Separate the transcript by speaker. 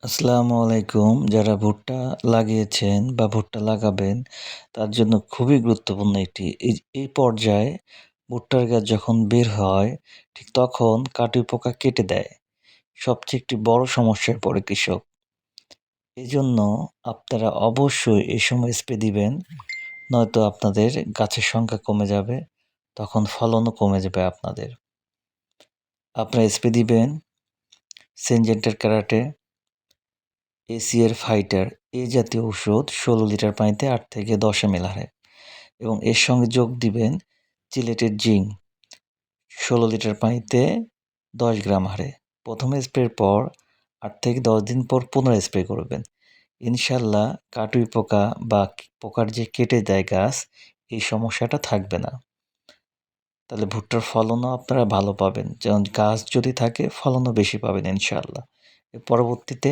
Speaker 1: আসসালামু আলাইকুম। যারা ভুট্টা লাগিয়েছেন বা ভুট্টা লাগাবেন, তার জন্য খুবই গুরুত্বপূর্ণ একটি এই পর্যায়ে ভুট্টার গাছ যখন বের হয়, ঠিক তখন কাটুই পোকা কেটে দেয়। সবচেয়ে একটি বড় সমস্যায় পড়ে কৃষক। এজন্য আপনারা অবশ্যই এই সময় স্প্রে দিবেন, নয়তো আপনাদের গাছের সংখ্যা কমে যাবে, তখন ফলনও কমে যাবে আপনাদের। আপনারা স্প্রে দিবেন সিনজেন্টার ক্যারাটে, এসিএর ফাইটার এই জাতীয় ওষুধ ১৬ লিটার পানিতে ৮ থেকে ১০ ml হারে এবং এর সঙ্গে যোগ দিবেন চিলেটের জিঙ্ক ১৬ লিটার পানিতে ১০ গ্রাম হারে। প্রথমে স্প্রের পর ৮ থেকে ১০ দিন পর পুনরায় স্প্রে করবেন। ইনশাল্লাহ কাটুই পোকা বা পোকার যে কেটে দেয় গাছ, এই সমস্যাটা থাকবে না। তাহলে ভুট্টার ফলনও আপনারা ভালো পাবেন। যেমন গাছ যদি থাকে ফলনও বেশি পাবেন ইনশাআল্লাহ। এর পরবর্তীতে